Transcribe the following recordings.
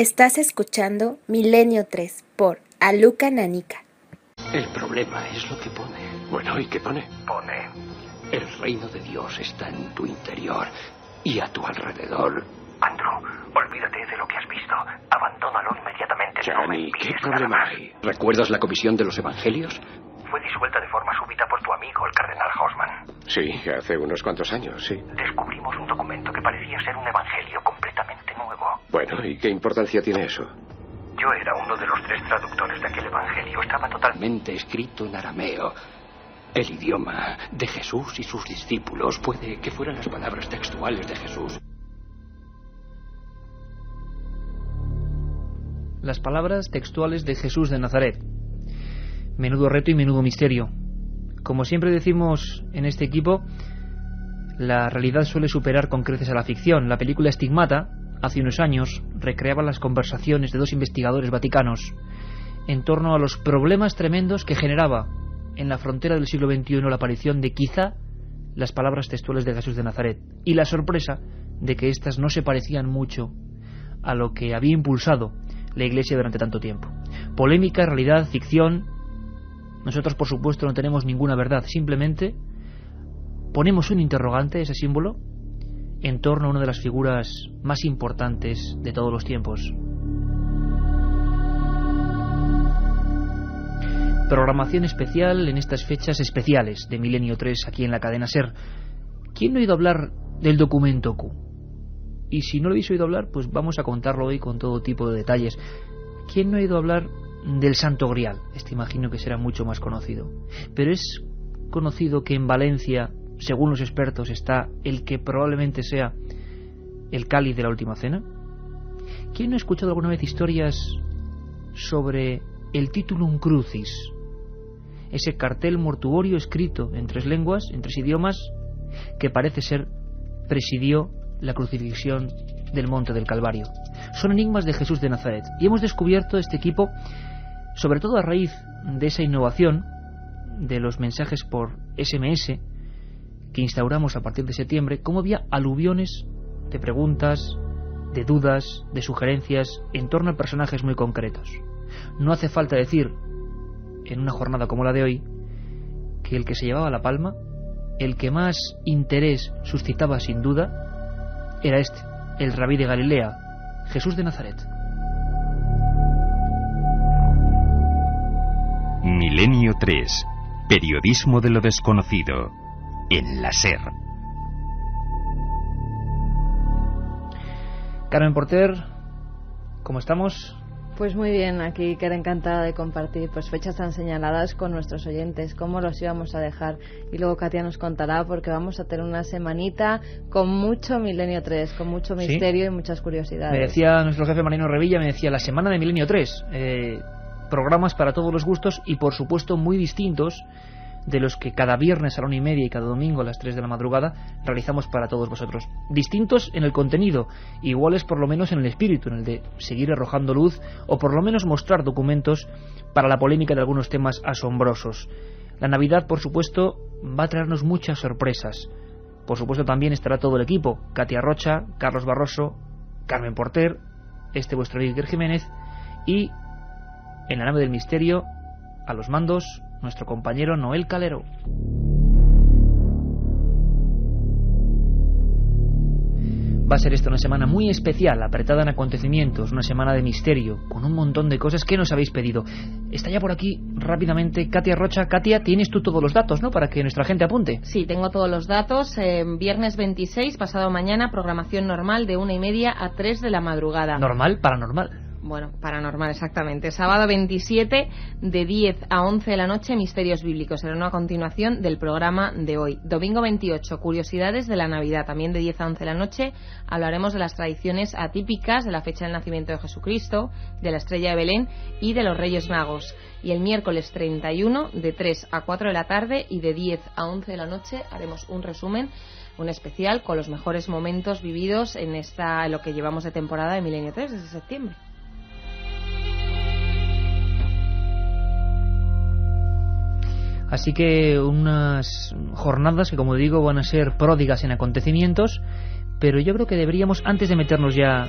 Estás escuchando Milenio 3 por Aluka Nanika. El problema es lo que pone. Bueno, ¿y qué pone? Pone: el reino de Dios está en tu interior y a tu alrededor. Andrew, olvídate de lo que has visto. Abandónalo inmediatamente. Johnny, ¿qué problema hay? ¿Recuerdas la comisión de los evangelios? Fue disuelta de forma súbita por tu amigo, el cardenal Haussmann. Sí, hace unos cuantos años, sí. Descubrimos un documento que parecía ser un evangelio completamente nuevo. Bueno, ¿y qué importancia tiene eso? Yo era uno de los 3 traductores de aquel evangelio. Estaba totalmente escrito en arameo. El idioma de Jesús y sus discípulos. Puede que fueran las palabras textuales de Jesús. Las palabras textuales de Jesús de Nazaret. Menudo reto y menudo misterio. Como siempre decimos en este equipo, la realidad suele superar con creces a la ficción. La película Stigmata, hace unos años, recreaba las conversaciones de 2 investigadores vaticanos en torno a los problemas tremendos que generaba en la frontera del siglo XXI la aparición de quizá las palabras textuales de Jesús de Nazaret, y la sorpresa de que éstas no se parecían mucho a lo que había impulsado la Iglesia durante tanto tiempo. Polémica, realidad, ficción. Nosotros, por supuesto, no tenemos ninguna verdad, simplemente ponemos un interrogante, ese símbolo, en torno a una de las figuras más importantes de todos los tiempos. Programación especial en estas fechas especiales de Milenio 3 aquí en la cadena SER. ¿Quién no ha oído hablar del documento Q? Y si no lo habéis oído hablar, pues vamos a contarlo hoy con todo tipo de detalles. ¿Quién no ha oído hablar del Santo Grial? Este imagino que será mucho más conocido. Pero es conocido que en Valencia, según los expertos, está el que probablemente sea el cáliz de la última cena. ¿Quién no ha escuchado alguna vez historias sobre el Titulum Crucis? Ese cartel mortuorio escrito en 3 lenguas, en 3 idiomas, que parece ser presidió la crucifixión del Monte del Calvario. Son enigmas de Jesús de Nazaret, y hemos descubierto este equipo, sobre todo a raíz de esa innovación de los mensajes por SMS que instauramos a partir de septiembre, cómo había aluviones de preguntas, de dudas, de sugerencias en torno a personajes muy concretos. No hace falta decir, en una jornada como la de hoy, que el que se llevaba la palma, el que más interés suscitaba sin duda, era este, el rabí de Galilea, Jesús de Nazaret. Milenio 3. Periodismo de lo desconocido. En la SER. Carmen Porter, ¿cómo estamos? Pues muy bien, aquí queda encantada de compartir pues fechas tan señaladas con nuestros oyentes, cómo los íbamos a dejar, y luego Katia nos contará, porque vamos a tener una semanita con mucho Milenio 3, con mucho misterio, ¿sí?, y muchas curiosidades. Me decía nuestro jefe Marino Revilla, me decía la semana de Milenio 3, programas para todos los gustos y por supuesto muy distintos de los que cada viernes a la 1:30 y cada domingo a las 3 de la madrugada realizamos para todos vosotros. Distintos en el contenido, iguales por lo menos en el espíritu, en el de seguir arrojando luz o por lo menos mostrar documentos para la polémica de algunos temas asombrosos. La Navidad, por supuesto, va a traernos muchas sorpresas. Por supuesto también estará todo el equipo: Katia Rocha, Carlos Barroso, Carmen Porter, vuestro Iker Jiménez, y en la nave del misterio, a los mandos, nuestro compañero Noel Calero. Va a ser esta una semana muy especial, apretada en acontecimientos, una semana de misterio, con un montón de cosas que nos habéis pedido. Está ya por aquí rápidamente Katia Rocha. Katia, tienes tú todos los datos, ¿no?, para que nuestra gente apunte. Sí, tengo todos los datos. Viernes 26, pasado mañana, programación normal de 1:30 a 3 de la madrugada. ¿Normal? Paranormal. Bueno, paranormal, exactamente. Sábado 27, de 10 a 11 de la noche, Misterios Bíblicos. Será una continuación del programa de hoy. Domingo 28, Curiosidades de la Navidad. También de 10 a 11 de la noche hablaremos de las tradiciones atípicas de la fecha del nacimiento de Jesucristo, de la estrella de Belén y de los Reyes Magos. Y el miércoles 31, de 3 a 4 de la tarde y de 10 a 11 de la noche, haremos un resumen, un especial con los mejores momentos vividos en lo que llevamos de temporada de Milenio 3 desde septiembre. Así que unas jornadas que, como digo, van a ser pródigas en acontecimientos, pero yo creo que deberíamos, antes de meternos ya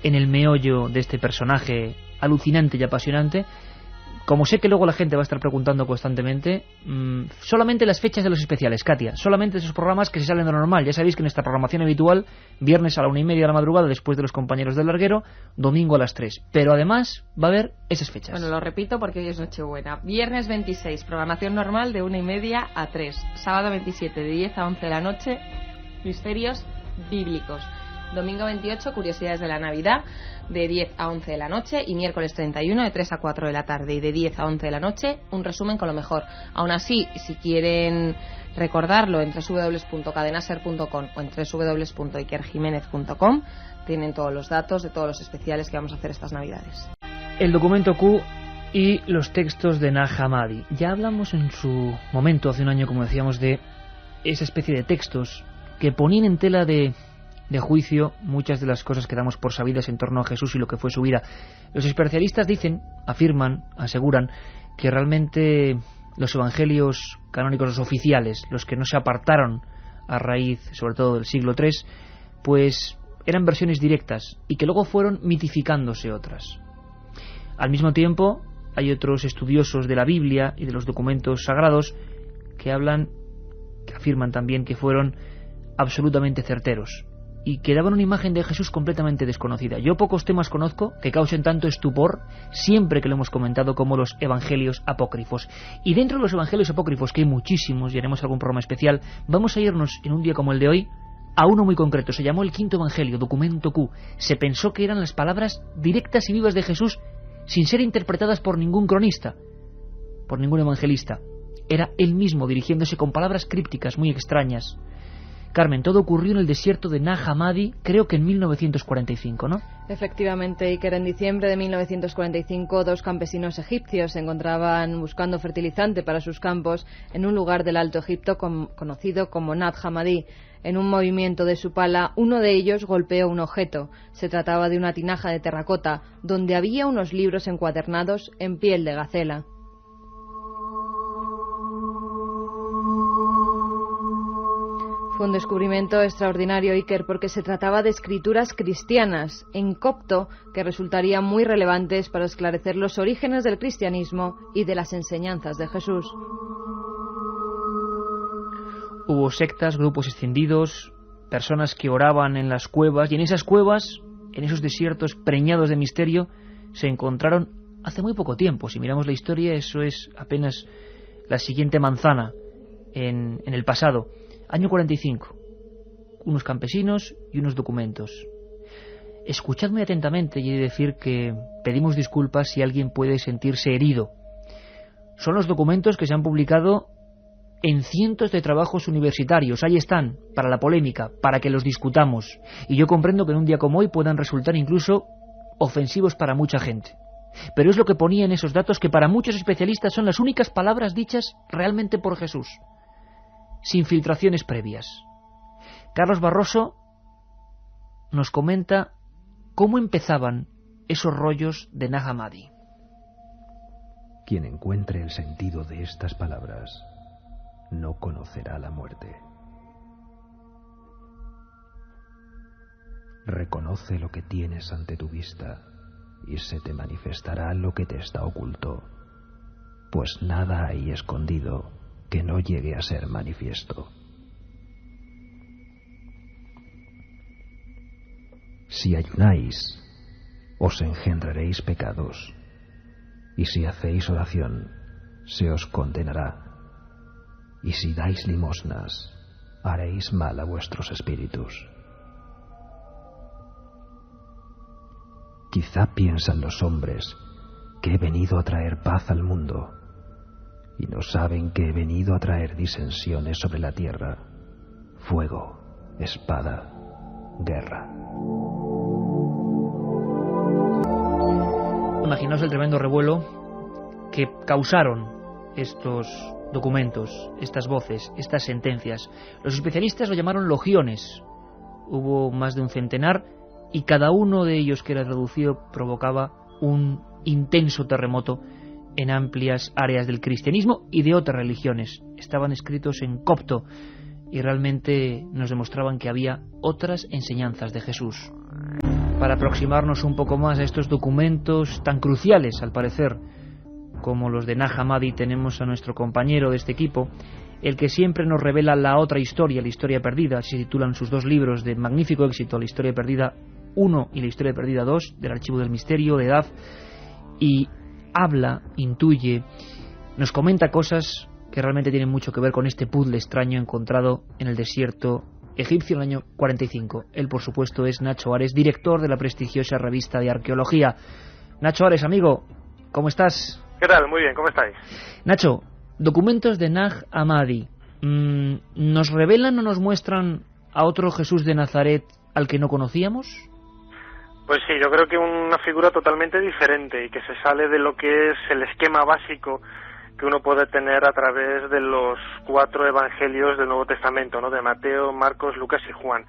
en el meollo de este personaje alucinante y apasionante. Como sé que luego la gente va a estar preguntando constantemente, solamente las fechas de los especiales, Katia, solamente esos programas que se salen de lo normal. Ya sabéis que en nuestra programación habitual, viernes a la 1:30 de la madrugada después de Los Compañeros del Larguero, domingo a las 3. Pero además va a haber esas fechas. Bueno, lo repito porque hoy es Nochebuena. Viernes 26, programación normal de 1:30 a 3. Sábado 27, de 10 a 11 de la noche, misterios bíblicos. Domingo 28, curiosidades de la Navidad, de 10 a 11 de la noche, y miércoles 31, de 3 a 4 de la tarde, y de 10 a 11 de la noche, un resumen con lo mejor. Aún así, si quieren recordarlo, en www.cadenaser.com o en www.ikerjimenez.com tienen todos los datos de todos los especiales que vamos a hacer estas Navidades. El documento Q y los textos de Nag Hammadi. Ya hablamos en su momento, hace un año, como decíamos, de esa especie de textos que ponían en tela de juicio muchas de las cosas que damos por sabidas en torno a Jesús y lo que fue su vida. Los especialistas dicen, afirman, aseguran que realmente los evangelios canónicos, los oficiales, los que no se apartaron a raíz, sobre todo del siglo III, pues eran versiones directas y que luego fueron mitificándose otras. Al mismo tiempo, hay otros estudiosos de la Biblia y de los documentos sagrados que afirman también que fueron absolutamente certeros y que daban una imagen de Jesús completamente desconocida. Yo pocos temas conozco que causen tanto estupor siempre que lo hemos comentado como los evangelios apócrifos. Y dentro de los evangelios apócrifos, que hay muchísimos y haremos algún programa especial, vamos a irnos en un día como el de hoy a uno muy concreto. Se llamó el Quinto Evangelio, documento Q. Se pensó que eran las palabras directas y vivas de Jesús sin ser interpretadas por ningún cronista, por ningún evangelista. Era él mismo dirigiéndose con palabras crípticas muy extrañas. Carmen, todo ocurrió en el desierto de Nag Hammadi, creo que en 1945, ¿no? Efectivamente, Iker, en diciembre de 1945, 2 campesinos egipcios se encontraban buscando fertilizante para sus campos en un lugar del Alto Egipto conocido como Nag Hammadi. En un movimiento de su pala, uno de ellos golpeó un objeto. Se trataba de una tinaja de terracota, donde había unos libros encuadernados en piel de gacela. Fue un descubrimiento extraordinario, Iker, porque se trataba de escrituras cristianas en copto que resultarían muy relevantes para esclarecer los orígenes del cristianismo y de las enseñanzas de Jesús. Hubo sectas, grupos escindidos, personas que oraban en las cuevas, y en esas cuevas, en esos desiertos preñados de misterio, se encontraron hace muy poco tiempo. Si miramos la historia, eso es apenas la siguiente manzana en el pasado. Año 45, unos campesinos y unos documentos. Escuchadme atentamente y he de decir que pedimos disculpas si alguien puede sentirse herido. Son los documentos que se han publicado en cientos de trabajos universitarios. Ahí están, para la polémica, para que los discutamos. Y yo comprendo que en un día como hoy puedan resultar incluso ofensivos para mucha gente. Pero es lo que ponía en esos datos, que para muchos especialistas son las únicas palabras dichas realmente por Jesús, sin filtraciones previas. Carlos Barroso nos comenta cómo empezaban esos rollos de Nag Hammadi. Quien encuentre el sentido de estas palabras no conocerá la muerte. Reconoce lo que tienes ante tu vista y se te manifestará lo que te está oculto, pues nada hay escondido que no llegue a ser manifiesto. Si ayunáis, os engendraréis pecados, y si hacéis oración, se os condenará, y si dais limosnas, haréis mal a vuestros espíritus. Quizá piensan los hombres que he venido a traer paz al mundo, y no saben que he venido a traer disensiones sobre la tierra, fuego, espada, guerra. Imaginaos el tremendo revuelo que causaron estos documentos, estas voces, estas sentencias. Los especialistas lo llamaron logiones. Hubo más de un centenar y cada uno de ellos que era traducido provocaba un intenso terremoto en amplias áreas del cristianismo y de otras religiones. Estaban escritos en copto y realmente nos demostraban que había otras enseñanzas de Jesús. para aproximarnos un poco más a estos documentos tan cruciales, al parecer, como los de Nag Hammadi, tenemos a nuestro compañero de este equipo, el que siempre nos revela la otra historia, la historia perdida. Así se titulan sus dos libros de magnífico éxito, La historia perdida 1 y La historia perdida 2, del Archivo del Misterio, de Daf, y habla, intuye, nos comenta cosas que realmente tienen mucho que ver con este puzzle extraño encontrado en el desierto egipcio en el año 45. Él, por supuesto, es Nacho Ares, director de la prestigiosa revista de arqueología. Nacho Ares, amigo, ¿cómo estás? ¿Qué tal? Muy bien, ¿cómo estáis? Nacho, documentos de Nag Hammadi, ¿nos revelan o nos muestran a otro Jesús de Nazaret al que no conocíamos? Pues sí, yo creo que una figura totalmente diferente y que se sale de lo que es el esquema básico que uno puede tener a través de los 4 evangelios del Nuevo Testamento, ¿no? De Mateo, Marcos, Lucas y Juan.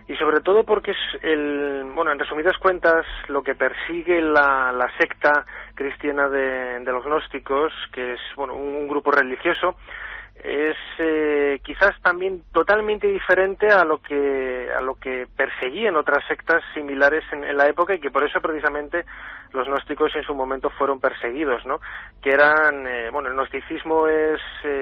Y sobre todo porque es en resumidas cuentas, lo que persigue la secta cristiana de los gnósticos, que es, un grupo religioso, es quizás también totalmente diferente a lo que perseguían otras sectas similares en la época, y que por eso precisamente los gnósticos en su momento fueron perseguidos, ¿no? Que eran, el gnosticismo es,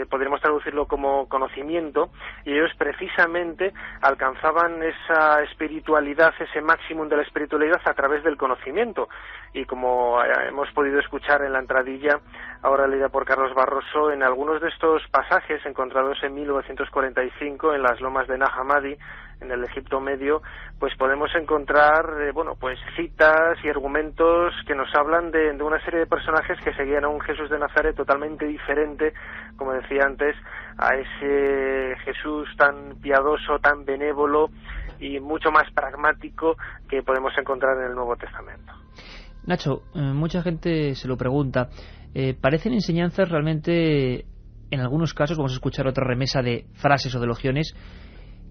podríamos traducirlo como conocimiento, y ellos precisamente alcanzaban esa espiritualidad, ese máximo de la espiritualidad a través del conocimiento. Y como hemos podido escuchar en la entradilla, ahora leída por Carlos Barroso, en algunos de estos pasajes encontrados en 1945 en las lomas de Nag Hammadi, en el Egipto Medio, pues podemos encontrar citas y argumentos que nos hablan de una serie de personajes que seguían a un Jesús de Nazaret totalmente diferente, como decía antes, a ese Jesús tan piadoso, tan benévolo y mucho más pragmático que podemos encontrar en el Nuevo Testamento. Nacho, mucha gente se lo pregunta, parecen enseñanzas realmente, en algunos casos vamos a escuchar otra remesa de frases o de elogiones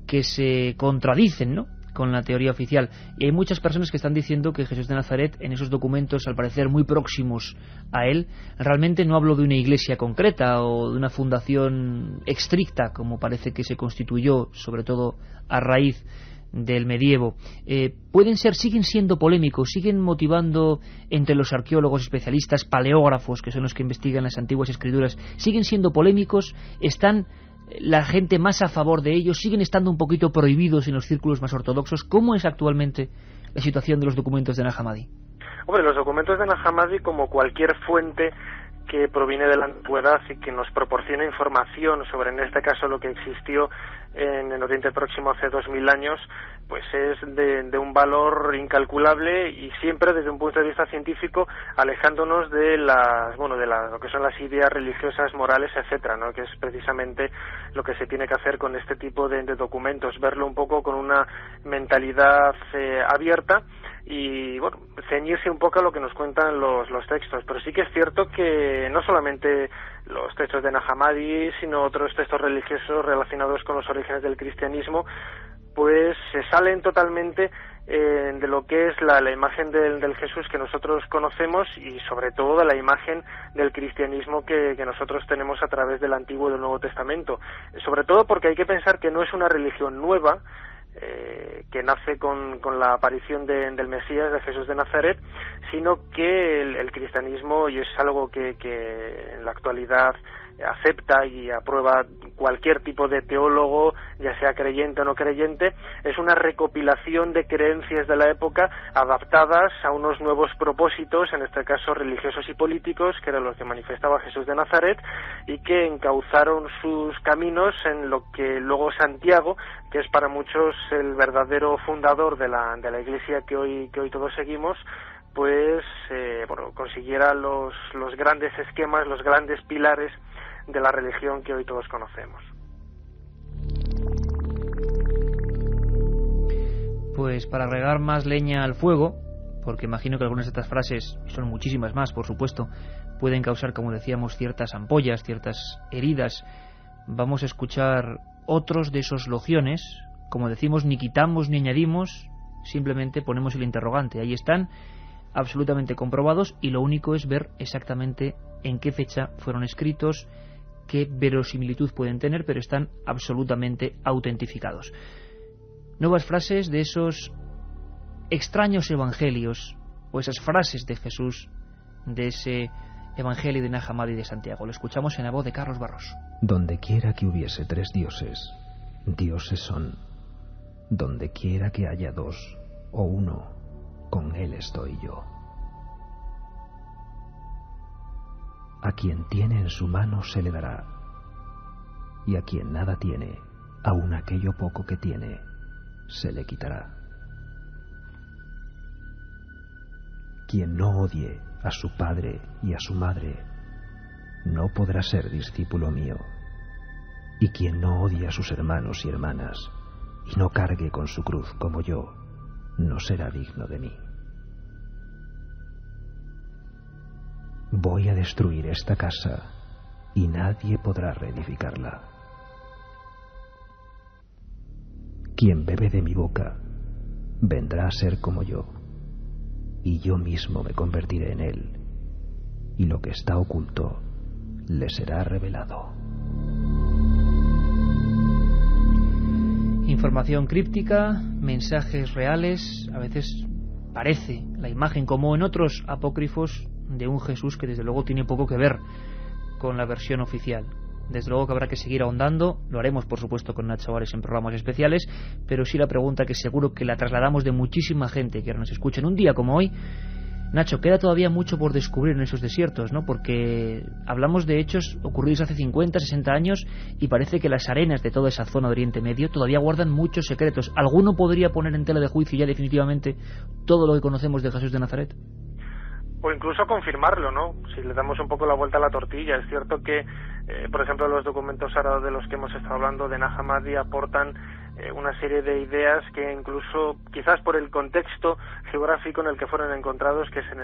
que se contradicen, ¿no?, con la teoría oficial, y hay muchas personas que están diciendo que Jesús de Nazaret, en esos documentos al parecer muy próximos a él, realmente no habló de una iglesia concreta o de una fundación estricta como parece que se constituyó, sobre todo a raíz del medievo. Siguen siendo polémicos, siguen motivando entre los arqueólogos, especialistas, paleógrafos, que son los que investigan las antiguas escrituras, siguen siendo polémicos, están la gente más a favor de ellos, siguen estando un poquito prohibidos en los círculos más ortodoxos. ¿Cómo es actualmente la situación de los documentos de Nag Hammadi? Hombre, los documentos de Nag Hammadi, como cualquier fuente que proviene de la antigüedad y que nos proporciona información sobre, en este caso, lo que existió en el Oriente Próximo hace 2000 años, pues es de un valor incalculable, y siempre desde un punto de vista científico, alejándonos de lo que son las ideas religiosas, morales, etcétera, ¿no? Que es precisamente lo que se tiene que hacer con este tipo de documentos, verlo un poco con una mentalidad abierta y ceñirse un poco a lo que nos cuentan los textos. Pero sí que es cierto que no solamente los textos de Nag Hammadi, sino otros textos religiosos relacionados con los orígenes del cristianismo, pues se salen totalmente de lo que es la imagen del Jesús que nosotros conocemos, y sobre todo de la imagen del cristianismo que nosotros tenemos a través del Antiguo y del Nuevo Testamento. Sobre todo porque hay que pensar que no es una religión nueva, que nace con la aparición del Mesías, de Jesús de Nazaret, sino que el cristianismo, y es algo que en la actualidad acepta y aprueba cualquier tipo de teólogo, ya sea creyente o no creyente, es una recopilación de creencias de la época adaptadas a unos nuevos propósitos, en este caso religiosos y políticos, que eran los que manifestaba Jesús de Nazaret, y que encauzaron sus caminos en lo que luego Santiago, que es para muchos el verdadero fundador de la Iglesia que hoy todos seguimos, pues consiguiera los grandes esquemas, los grandes pilares de la religión que hoy todos conocemos. Pues para agregar más leña al fuego, porque imagino que algunas de estas frases, y son muchísimas más, por supuesto, pueden causar, como decíamos, ciertas ampollas, ciertas heridas, vamos a escuchar otros de esos logiones. Como decimos, ni quitamos ni añadimos, simplemente ponemos el interrogante. Ahí están, absolutamente comprobados, y lo único es ver exactamente en qué fecha fueron escritos, qué verosimilitud pueden tener, pero están absolutamente autentificados. Nuevas frases de esos extraños evangelios o esas frases de Jesús de ese evangelio de Nag Hammadi de Santiago. Lo escuchamos en la voz de Carlos Barroso. Donde quiera que hubiese 3 dioses, dioses son. Donde quiera que haya 2 o 1, con él estoy yo. A quien tiene en su mano se le dará, y a quien nada tiene, aun aquello poco que tiene, se le quitará. Quien no odie a su padre y a su madre, no podrá ser discípulo mío. Y quien no odie a sus hermanos y hermanas, y no cargue con su cruz como yo, no será digno de mí. Voy a destruir esta casa, y nadie podrá reedificarla. Quien bebe de mi boca, vendrá a ser como yo, y yo mismo me convertiré en él, y lo que está oculto le será revelado. Información críptica, mensajes reales, a veces parece la imagen, como en otros apócrifos, de un Jesús que desde luego tiene poco que ver con la versión oficial. Desde luego que habrá que seguir ahondando, lo haremos por supuesto con Nacho Ares en programas especiales, pero sí la pregunta que seguro que la trasladamos de muchísima gente que ahora nos escucha en un día como hoy. Nacho, queda todavía mucho por descubrir en esos desiertos, ¿no? Porque hablamos de hechos ocurridos hace 50, 60 años y parece que las arenas de toda esa zona de Oriente Medio todavía guardan muchos secretos. ¿Alguno podría poner en tela de juicio ya definitivamente todo lo que conocemos de Jesús de Nazaret? O incluso confirmarlo, ¿no? Si le damos un poco la vuelta a la tortilla. Es cierto que, por ejemplo, los documentos ahora de los que hemos estado hablando de Nag Hammadi aportan una serie de ideas que incluso, quizás por el contexto geográfico en el que fueron encontrados, que es en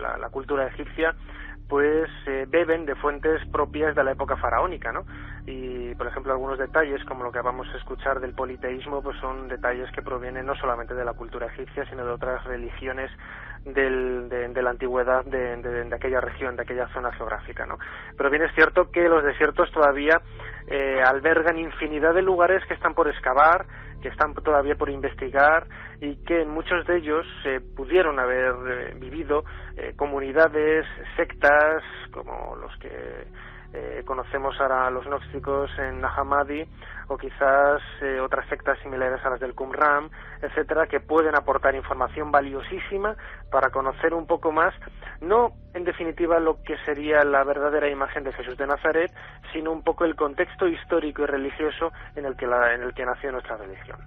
la cultura egipcia, pues beben de fuentes propias de la época faraónica, ¿no? Y, por ejemplo, algunos detalles, como lo que vamos a escuchar del politeísmo, pues son detalles que provienen no solamente de la cultura egipcia, sino de otras religiones de la antigüedad de aquella región, de aquella zona geográfica, ¿no? Pero bien es cierto que los desiertos todavía albergan infinidad de lugares que están por excavar, que están todavía por investigar y que en muchos de ellos pudieron haber vivido comunidades, sectas, como los que conocemos ahora los gnósticos en Nag Hammadi, o quizás otras sectas similares a las del Qumran, etcétera, que pueden aportar información valiosísima para conocer un poco más, no en definitiva lo que sería la verdadera imagen de Jesús de Nazaret, sino un poco el contexto histórico y religioso en el que nació nuestra religión.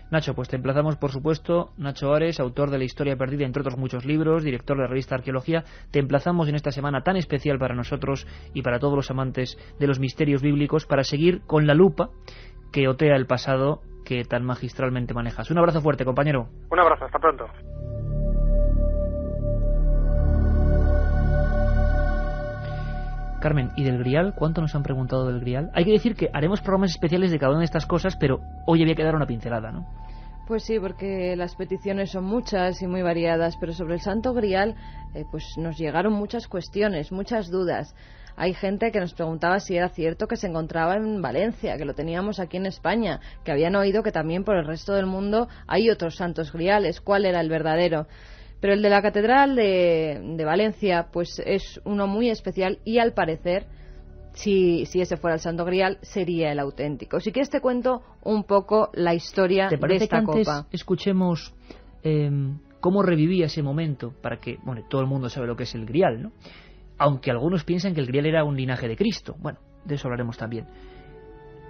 Nacho, pues te emplazamos, por supuesto. Nacho Ares, autor de La Historia Perdida, entre otros muchos libros, director de la revista Arqueología. Te emplazamos en esta semana tan especial para nosotros y para todos los amantes de los misterios bíblicos para seguir con la lupa que otea el pasado que tan magistralmente manejas. Un abrazo fuerte, compañero. Un abrazo, hasta pronto. Carmen, ¿y del Grial? ¿Cuánto nos han preguntado del Grial? Hay que decir que haremos programas especiales de cada una de estas cosas, pero hoy había que dar una pincelada, ¿no? Pues sí, porque las peticiones son muchas y muy variadas, pero sobre el Santo Grial pues nos llegaron muchas cuestiones, muchas dudas. Hay gente que nos preguntaba si era cierto que se encontraba en Valencia, que lo teníamos aquí en España, que habían oído que también por el resto del mundo hay otros santos griales. ¿Cuál era el verdadero? Pero el de la Catedral de Valencia pues es uno muy especial y al parecer, si ese fuera el Santo Grial, sería el auténtico. Si quieres te cuento un poco la historia de esta copa. ¿Te parece que antes escuchemos cómo revivía ese momento? Para que, bueno, todo el mundo sabe lo que es el Grial, ¿no? Aunque algunos piensan que el Grial era un linaje de Cristo. Bueno, de eso hablaremos también.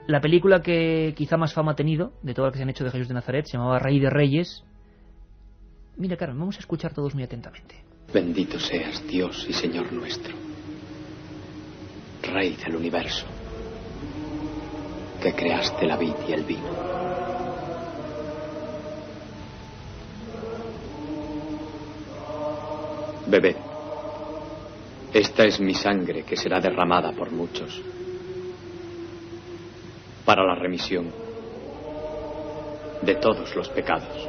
La película que quizá más fama ha tenido, de todas las que se han hecho de Jesús de Nazaret, se llamaba Rey de Reyes. Mira, Carmen, vamos a escuchar todos muy atentamente. Bendito seas, Dios y Señor nuestro, Rey del universo, que creaste la vid y el vino. Bebed. Esta es mi sangre que será derramada por muchos para la remisión de todos los pecados.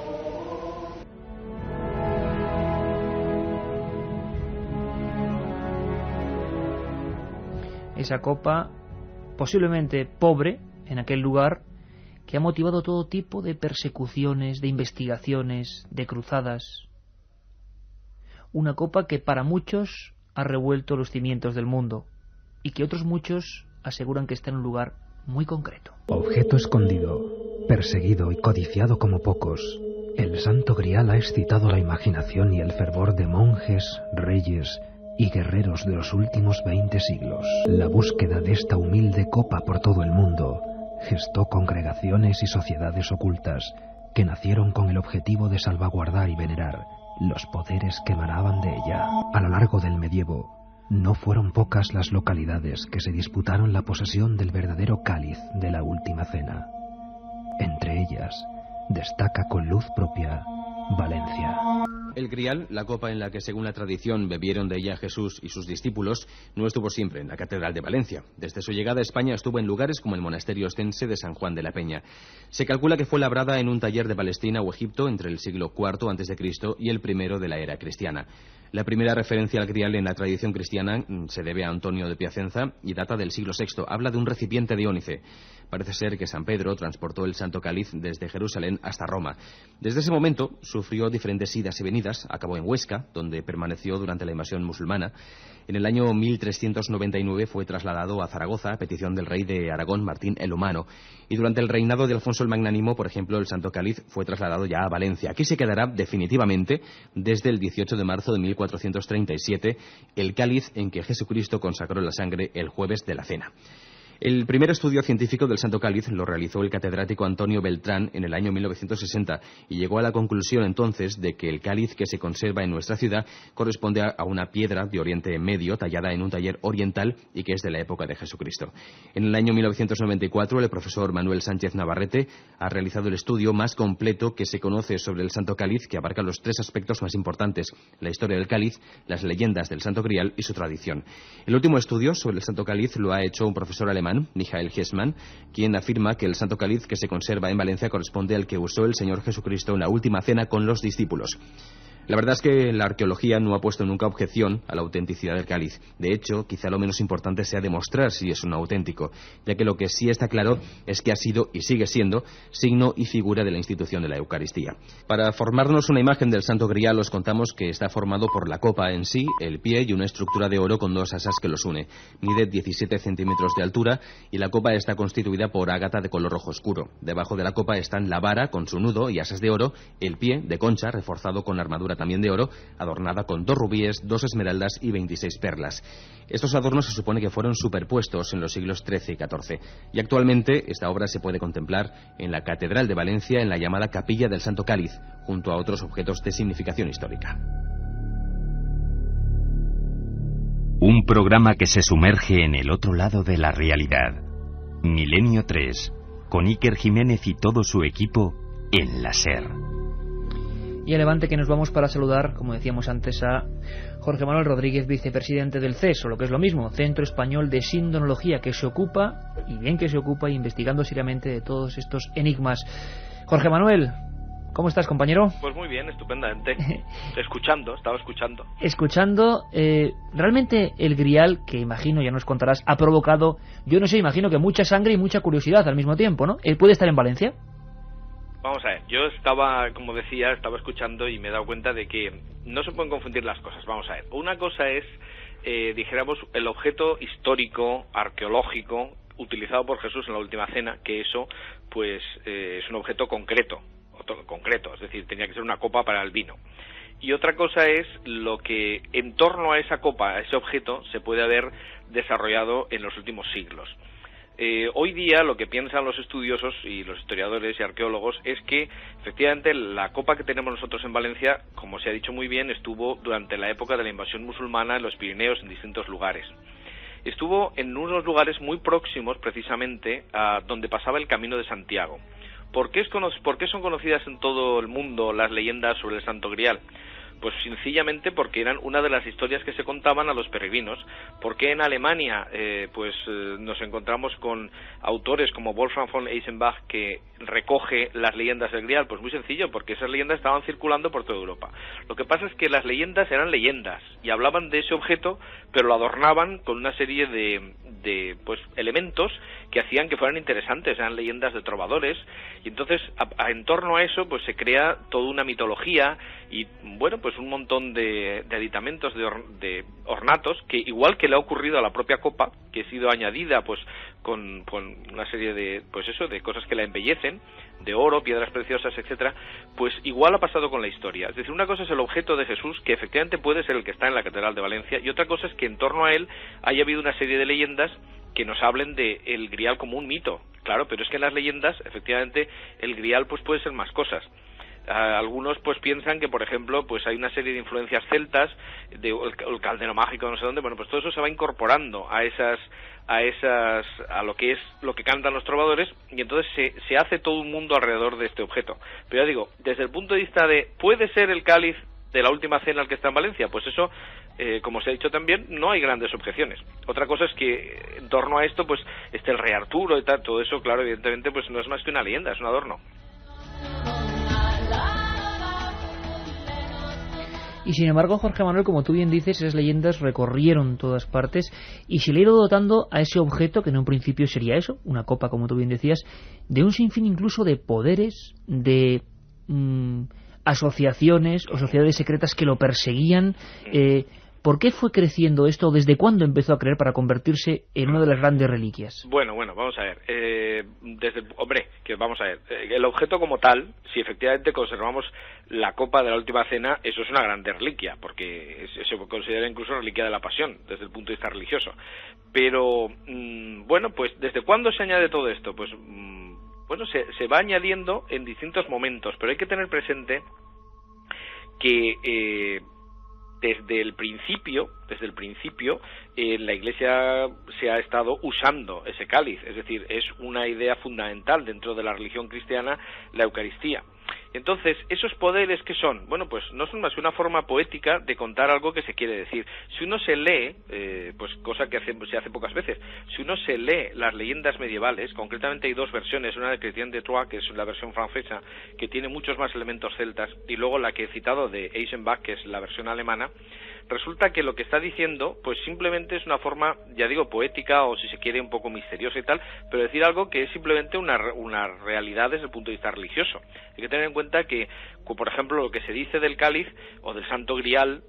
Esa copa, posiblemente pobre en aquel lugar, que ha motivado todo tipo de persecuciones, de investigaciones, de cruzadas. Una copa que para muchos ha revuelto los cimientos del mundo y que otros muchos aseguran que está en un lugar muy concreto. Objeto escondido, perseguido y codiciado como pocos, el Santo Grial ha excitado la imaginación y el fervor de monjes, reyes y guerreros de los últimos 20 siglos. La búsqueda de esta humilde copa por todo el mundo gestó congregaciones y sociedades ocultas que nacieron con el objetivo de salvaguardar y venerar los poderes que emanaban de ella. A lo largo del medievo, no fueron pocas las localidades que se disputaron la posesión del verdadero cáliz de la Última Cena. Entre ellas, destaca con luz propia Valencia. El Grial, la copa en la que según la tradición bebieron de ella Jesús y sus discípulos, no estuvo siempre en la Catedral de Valencia. Desde su llegada a España estuvo en lugares como el monasterio ostense de San Juan de la Peña. Se calcula que fue labrada en un taller de Palestina o Egipto entre el siglo IV a.C. y el I de la era cristiana. La primera referencia al Grial en la tradición cristiana se debe a Antonio de Piacenza y data del siglo VI. Habla de un recipiente de ónice. Parece ser que San Pedro transportó el Santo Cáliz desde Jerusalén hasta Roma. Desde ese momento sufrió diferentes idas y venidas. Acabó en Huesca, donde permaneció durante la invasión musulmana. En el año 1399 fue trasladado a Zaragoza a petición del rey de Aragón, Martín el Humano. Y durante el reinado de Alfonso el Magnánimo, por ejemplo, el Santo Cáliz fue trasladado ya a Valencia. Aquí se quedará definitivamente desde el 18 de marzo de 1437, el cáliz en que Jesucristo consagró la sangre el jueves de la Cena. El primer estudio científico del Santo Cáliz lo realizó el catedrático Antonio Beltrán en el año 1960 y llegó a la conclusión entonces de que el cáliz que se conserva en nuestra ciudad corresponde a una piedra de Oriente Medio tallada en un taller oriental y que es de la época de Jesucristo. En el año 1994 el profesor Manuel Sánchez Navarrete ha realizado el estudio más completo que se conoce sobre el Santo Cáliz, que abarca los tres aspectos más importantes: la historia del cáliz, las leyendas del Santo Grial y su tradición. El último estudio sobre el Santo Cáliz lo ha hecho un profesor alemán, Michael Hessmann, quien afirma que el Santo Cáliz que se conserva en Valencia corresponde al que usó el Señor Jesucristo en la última cena con los discípulos. La verdad es que la arqueología no ha puesto nunca objeción a la autenticidad del cáliz. De hecho, quizá lo menos importante sea demostrar si es un auténtico, ya que lo que sí está claro es que ha sido y sigue siendo signo y figura de la institución de la Eucaristía. Para formarnos una imagen del Santo Grial os contamos que está formado por la copa en sí, el pie y una estructura de oro con dos asas que los une. Mide 17 centímetros de altura y la copa está constituida por ágata de color rojo oscuro. Debajo de la copa están la vara con su nudo y asas de oro, el pie de concha reforzado con armadura también de oro, adornada con 2 rubíes, 2 esmeraldas y 26 perlas. Estos adornos se supone que fueron superpuestos en los siglos XIII y XIV, y actualmente esta obra se puede contemplar en la Catedral de Valencia, en la llamada Capilla del Santo Cáliz, junto a otros objetos de significación histórica. Un programa que se sumerge en el otro lado de la realidad. Milenio 3, con Iker Jiménez y todo su equipo en la SER. Y a Levante que nos vamos para saludar, como decíamos antes, a Jorge Manuel Rodríguez, vicepresidente del CES, o lo que es lo mismo, Centro Español de Sindonología, que se ocupa, y bien que se ocupa, investigando seriamente de todos estos enigmas. Jorge Manuel, ¿cómo estás, compañero? Pues muy bien, estupendamente. Estaba escuchando. Escuchando, realmente el Grial, que imagino, ya nos contarás, ha provocado, yo no sé, imagino que mucha sangre y mucha curiosidad al mismo tiempo, ¿no? ¿Puede estar en Valencia? Vamos a ver, yo estaba escuchando y me he dado cuenta de que no se pueden confundir las cosas. Vamos a ver, una cosa es, dijéramos, el objeto histórico, arqueológico, utilizado por Jesús en la última cena, que eso, pues, es un objeto concreto, es decir, tenía que ser una copa para el vino. Y otra cosa es lo que en torno a esa copa, a ese objeto, se puede haber desarrollado en los últimos siglos. Hoy día lo que piensan los estudiosos y los historiadores y arqueólogos es que efectivamente la copa que tenemos nosotros en Valencia, como se ha dicho muy bien, estuvo durante la época de la invasión musulmana en los Pirineos, en distintos lugares. Estuvo en unos lugares muy próximos precisamente a donde pasaba el Camino de Santiago. ¿Por qué son conocidas en todo el mundo las leyendas sobre el Santo Grial? Pues sencillamente porque eran una de las historias que se contaban a los peregrinos. Porque en Alemania nos encontramos con autores como Wolfgang von Eisenbach, que recoge las leyendas del Grial. Pues muy sencillo, porque esas leyendas estaban circulando por toda Europa. Lo que pasa es que las leyendas eran leyendas y hablaban de ese objeto, pero lo adornaban con una serie de elementos que hacían que fueran interesantes. Eran leyendas de trovadores, y entonces en torno a eso pues se crea toda una mitología y bueno, pues un montón de aditamentos, de ornatos, que igual que le ha ocurrido a la propia copa, que ha sido añadida pues con una serie de cosas que la embellecen, de oro, piedras preciosas, etcétera, pues igual ha pasado con la historia. Es decir, una cosa es el objeto de Jesús, que efectivamente puede ser el que está en la Catedral de Valencia, y otra cosa es que en torno a él haya habido una serie de leyendas que nos hablen de el Grial como un mito. Claro, pero es que en las leyendas, efectivamente, el Grial pues puede ser más cosas. Algunos pues piensan que, por ejemplo, pues hay una serie de influencias celtas, el caldero mágico, no sé dónde. Bueno, pues todo eso se va incorporando a lo que es lo que cantan los trovadores, y entonces se hace todo un mundo alrededor de este objeto. Pero ya digo, desde el punto de vista de ¿puede ser el cáliz de la última cena el que está en Valencia? Pues eso, como se ha dicho también, no hay grandes objeciones. Otra cosa es que en torno a esto pues esté el rey Arturo y tal, todo eso, claro, evidentemente pues no es más que una leyenda, es un adorno. Y sin embargo, Jorge Manuel, como tú bien dices, esas leyendas recorrieron todas partes y se le ha ido dotando a ese objeto, que en un principio sería eso, una copa, como tú bien decías, de un sinfín incluso de poderes, de asociaciones o sociedades secretas que lo perseguían. ¿Por qué fue creciendo esto? ¿Desde cuándo empezó a crecer para convertirse en una de las grandes reliquias? Bueno, vamos a ver. Vamos a ver. El objeto como tal, si efectivamente conservamos la copa de la última cena, eso es una gran reliquia, porque se considera incluso reliquia de la pasión, desde el punto de vista religioso. Pero, pues, ¿desde cuándo se añade todo esto? Pues, se va añadiendo en distintos momentos, pero hay que tener presente que desde el principio la Iglesia se ha estado usando ese cáliz, es decir, es una idea fundamental dentro de la religión cristiana, la Eucaristía. Entonces, ¿esos poderes qué son? Bueno, pues no son más que una forma poética de contar algo que se quiere decir. Si uno se lee, cosa que se hace pocas veces, si uno se lee las leyendas medievales, concretamente hay dos versiones, una de Chrétien de Troyes, que es la versión francesa, que tiene muchos más elementos celtas, y luego la que he citado de Eisenbach, que es la versión alemana. Resulta que lo que está diciendo, pues simplemente es una forma, ya digo, poética, o si se quiere un poco misteriosa y tal, pero decir algo que es simplemente una realidad desde el punto de vista religioso. Hay que tener en cuenta que, por ejemplo, lo que se dice del cáliz o del Santo Grial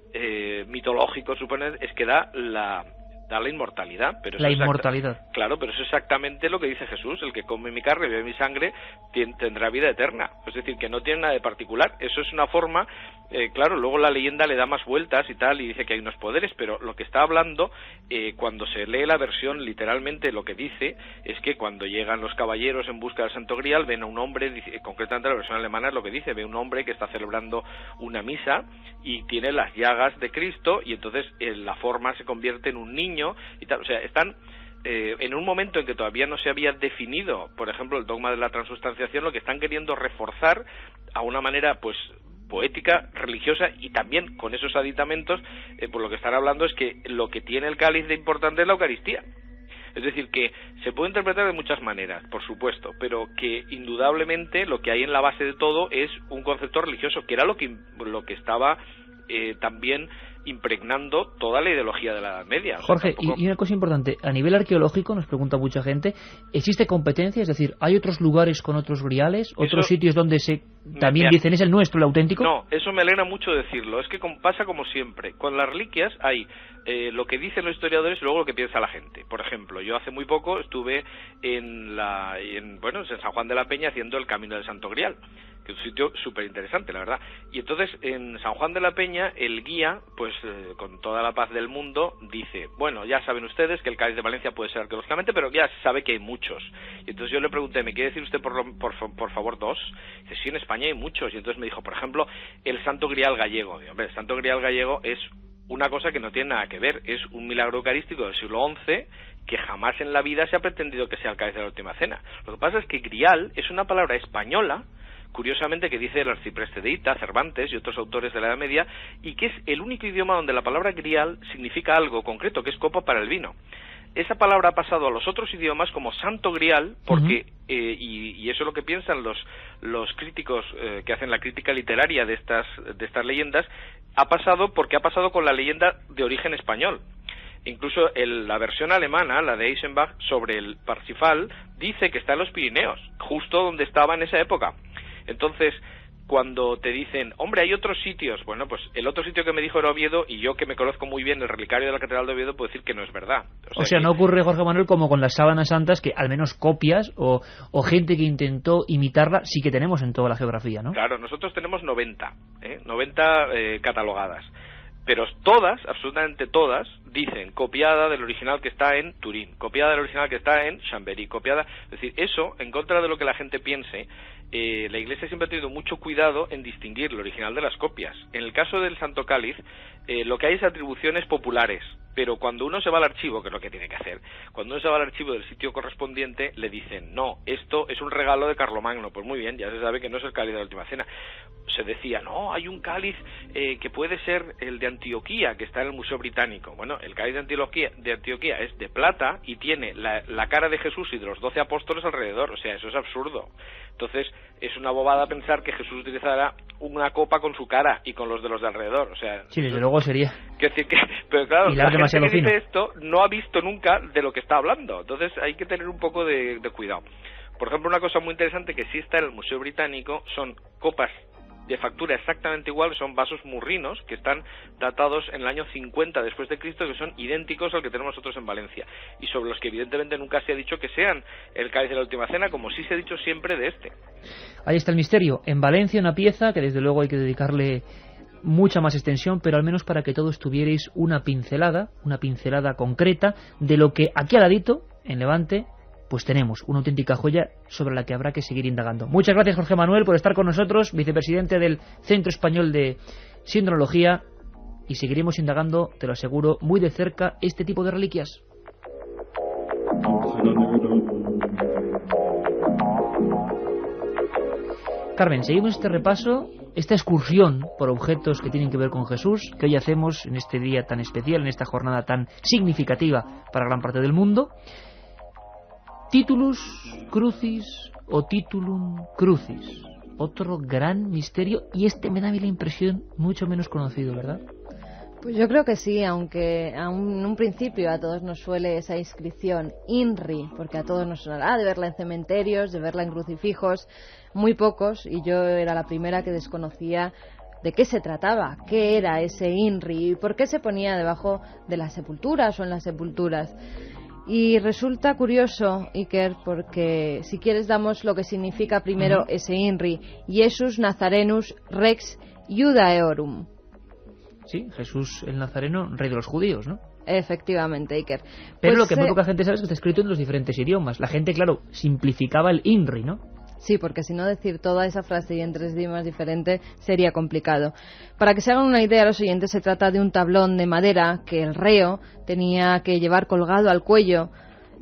mitológico, supone, es que da la inmortalidad. Pero la inmortalidad. Claro, pero eso es exactamente lo que dice Jesús: el que come mi carne y bebe mi sangre tendrá vida eterna. Es decir, que no tiene nada de particular. Eso es una forma, claro, luego la leyenda le da más vueltas y tal, y dice que hay unos poderes, pero lo que está hablando, cuando se lee la versión, literalmente lo que dice es que cuando llegan los caballeros en busca del Santo Grial, ven a un hombre, concretamente la versión alemana es lo que dice, ve un hombre que está celebrando una misa y tiene las llagas de Cristo, y entonces la forma se convierte en un niño y tal. O sea, están en un momento en que todavía no se había definido, por ejemplo, el dogma de la transustanciación, lo que están queriendo reforzar a una manera, pues, poética, religiosa, y también con esos aditamentos, por lo que están hablando es que lo que tiene el cáliz de importante es la Eucaristía. Es decir, que se puede interpretar de muchas maneras, por supuesto, pero que indudablemente lo que hay en la base de todo es un concepto religioso, que era lo que estaba también impregnando toda la ideología de la Edad Media. Jorge, y una cosa importante, a nivel arqueológico, nos pregunta mucha gente, ¿existe competencia? Es decir, ¿hay otros lugares con otros griales? ¿Otros sitios donde también dicen es el nuestro, el auténtico? No, eso me alegra mucho decirlo. Es que pasa como siempre. Con las reliquias hay lo que dicen los historiadores y luego lo que piensa la gente. Por ejemplo, yo hace muy poco estuve en San Juan de la Peña haciendo el Camino del Santo Grial, que es un sitio súper interesante, la verdad. Y entonces, en San Juan de la Peña, el guía, pues con toda la paz del mundo, dice, bueno, ya saben ustedes que el cáliz de Valencia puede ser arqueológicamente, pero ya se sabe que hay muchos. Y entonces yo le pregunté, ¿me quiere decir usted por favor dos? Dice, sí, en España hay muchos. Y entonces me dijo, por ejemplo, el Santo Grial gallego. Y, hombre, el Santo Grial gallego es una cosa que no tiene nada que ver, es un milagro eucarístico del siglo XI que jamás en la vida se ha pretendido que sea el cáliz de la última cena. Lo que pasa es que grial es una palabra española curiosamente, que dice el arcipreste de Hita, Cervantes y otros autores de la Edad Media, y que es el único idioma donde la palabra grial significa algo concreto, que es copa para el vino. Esa palabra ha pasado a los otros idiomas como santo grial, porque, y eso es lo que piensan los críticos que hacen la crítica literaria de estas leyendas, ha pasado porque ha pasado con la leyenda de origen español. Incluso la versión alemana, la de Eisenbach, sobre el Parsifal, dice que está en los Pirineos, justo donde estaba en esa época. Entonces, cuando te dicen, hombre, hay otros sitios, bueno, pues el otro sitio que me dijo era Oviedo, y yo que me conozco muy bien el relicario de la Catedral de Oviedo, puedo decir que no es verdad. O sea, no ocurre, Jorge Manuel, como con las sábanas santas, que al menos copias o gente que intentó imitarla sí que tenemos en toda la geografía, ¿no? Claro, nosotros tenemos 90 catalogadas. Pero todas, absolutamente todas, dicen copiada del original que está en Turín, copiada del original que está en Chambéry, copiada... Es decir, eso, en contra de lo que la gente piense, la Iglesia siempre ha tenido mucho cuidado en distinguir lo original de las copias. En el caso del Santo Cáliz, lo que hay es atribuciones populares, pero cuando uno se va al archivo, que es lo que tiene que hacer, cuando uno se va al archivo del sitio correspondiente, le dicen, no, esto es un regalo de Carlomagno. Pues muy bien, ya se sabe que no es el cáliz de la Última Cena. Se decía, no, hay un cáliz que puede ser el de Antioquía, que está en el Museo Británico. Bueno, el cáliz de Antioquía es de plata y tiene la cara de Jesús y de los 12 apóstoles alrededor. O sea, eso es absurdo. Entonces, es una bobada pensar que Jesús utilizará una copa con su cara y con los de alrededor. O sea, sí, desde luego sería. Pero claro, la gente que fino. dice esto no ha visto nunca de lo que está hablando. Entonces, hay que tener un poco de cuidado. Por ejemplo, una cosa muy interesante que sí está en el Museo Británico son copas de factura exactamente igual, son vasos murrinos que están datados en el año 50 después de Cristo, que son idénticos al que tenemos nosotros en Valencia, y sobre los que evidentemente nunca se ha dicho que sean el cáliz de la Última Cena, como sí se ha dicho siempre de este. Ahí está el misterio. En Valencia, una pieza que desde luego hay que dedicarle mucha más extensión, pero al menos para que todos tuvierais una pincelada concreta de lo que aquí al ladito, en Levante, pues tenemos una auténtica joya sobre la que habrá que seguir indagando. Muchas gracias, Jorge Manuel, por estar con nosotros, vicepresidente del Centro Español de Sindronología, y seguiremos indagando, te lo aseguro, muy de cerca este tipo de reliquias. Carmen, seguimos este repaso, esta excursión por objetos que tienen que ver con Jesús, que hoy hacemos en este día tan especial, en esta jornada tan significativa para gran parte del mundo. Titulus Crucis o Titulum Crucis, otro gran misterio, y este me da a mí la impresión mucho menos conocido, ¿verdad? Pues yo creo que sí, aunque en un principio a todos nos suele esa inscripción INRI, porque a todos nos sonará de verla en cementerios, de verla en crucifijos, muy pocos, y yo era la primera que desconocía de qué se trataba, qué era ese INRI y por qué se ponía debajo de las sepulturas o en las sepulturas. Y resulta curioso, Iker, porque si quieres damos lo que significa primero ese INRI, Jesus Nazarenus Rex Judaeorum. Sí, Jesús el Nazareno, rey de los judíos, ¿no? Efectivamente, Iker. Pero pues lo que muy poca gente sabe es que está escrito en los diferentes idiomas. La gente, claro, simplificaba el INRI, ¿no? Sí, porque si no decir toda esa frase y en 3 idiomas diferentes sería complicado. Para que se hagan una idea los oyentes, se trata de un tablón de madera que el reo tenía que llevar colgado al cuello.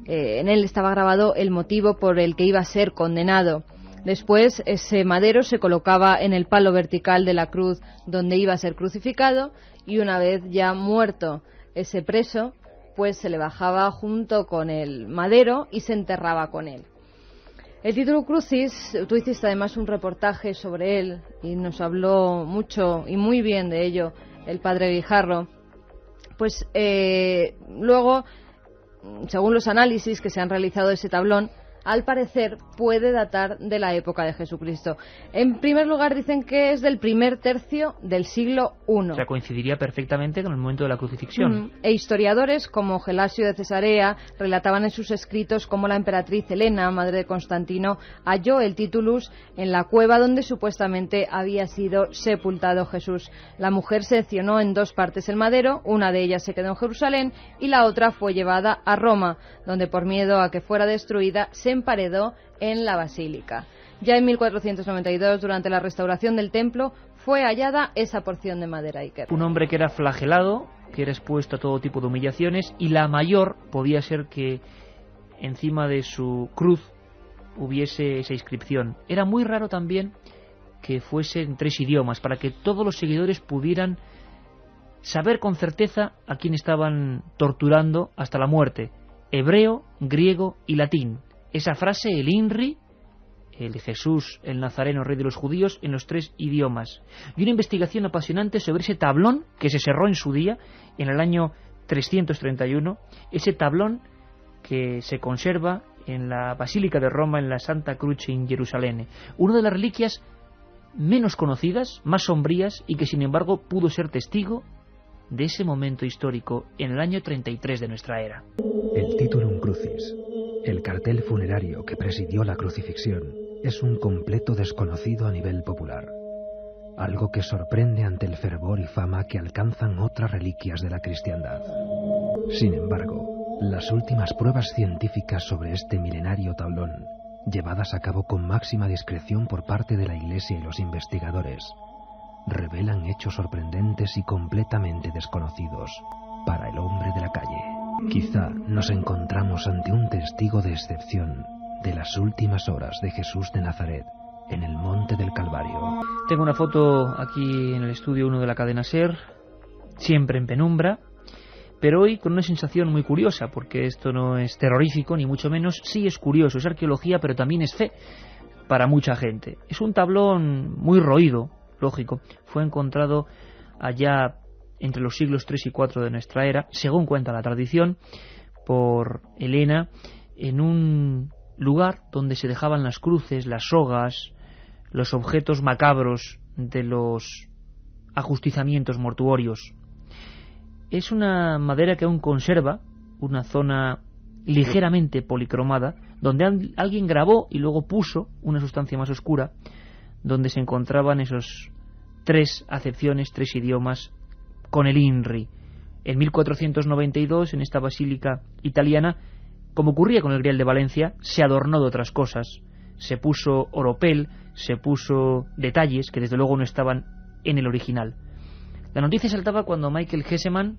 En él estaba grabado el motivo por el que iba a ser condenado. Después ese madero se colocaba en el palo vertical de la cruz donde iba a ser crucificado, y una vez ya muerto ese preso, pues se le bajaba junto con el madero y se enterraba con él. El título Crucis, tú hiciste además un reportaje sobre él y nos habló mucho y muy bien de ello el padre Guijarro. Pues luego, según los análisis que se han realizado de ese tablón, al parecer puede datar de la época de Jesucristo. En primer lugar dicen que es del primer tercio del siglo I. O sea, coincidiría perfectamente con el momento de la crucifixión. E historiadores como Gelasio de Cesarea relataban en sus escritos cómo la emperatriz Helena, madre de Constantino, halló el Titulus en la cueva donde supuestamente había sido sepultado Jesús. La mujer seccionó en 2 partes el madero, una de ellas se quedó en Jerusalén y la otra fue llevada a Roma, donde por miedo a que fuera destruida se emparedó en la basílica. Ya en 1492, durante la restauración del templo, fue hallada esa porción de madera, Iker. Un hombre que era flagelado, que era expuesto a todo tipo de humillaciones, y la mayor podía ser que encima de su cruz hubiese esa inscripción. Era muy raro también que fuese en 3 idiomas, para que todos los seguidores pudieran saber con certeza a quién estaban torturando hasta la muerte: hebreo, griego y latín. Esa frase, el INRI, el Jesús, el Nazareno, rey de los judíos, en los 3 idiomas. Y una investigación apasionante sobre ese tablón que se cerró en su día, en el año 331, ese tablón que se conserva en la Basílica de Roma, en la Santa Croce en Jerusalén. Una de las reliquias menos conocidas, más sombrías, y que sin embargo pudo ser testigo de ese momento histórico en el año 33 de nuestra era. El Titulum Crucis, el cartel funerario que presidió la crucifixión, es un completo desconocido a nivel popular. Algo que sorprende ante el fervor y fama que alcanzan otras reliquias de la cristiandad. Sin embargo, las últimas pruebas científicas sobre este milenario tablón, llevadas a cabo con máxima discreción por parte de la Iglesia y los investigadores, revelan hechos sorprendentes y completamente desconocidos para el hombre de la calle. Quizá nos encontramos ante un testigo de excepción de las últimas horas de Jesús de Nazaret en el monte del Calvario. Tengo una foto aquí en el estudio 1 de la cadena SER, siempre en penumbra, pero hoy con una sensación muy curiosa, porque esto no es terrorífico ni mucho menos. Sí es curioso, es arqueología, pero también es fe para mucha gente. Es un tablón muy roído, lógico. Fue encontrado allá entre los siglos 3 y 4 de nuestra era, según cuenta la tradición, por Helena, en un lugar donde se dejaban las cruces, las sogas, los objetos macabros de los ajustizamientos mortuorios. Es una madera que aún conserva una zona ligeramente policromada, donde alguien grabó y luego puso una sustancia más oscura, donde se encontraban esos 3 acepciones, 3 idiomas con el INRI. En 1492, en esta basílica italiana, como ocurría con el Grial de Valencia, se adornó de otras cosas. Se puso oropel, se puso detalles que desde luego no estaban en el original. La noticia saltaba cuando Michael Hesemann,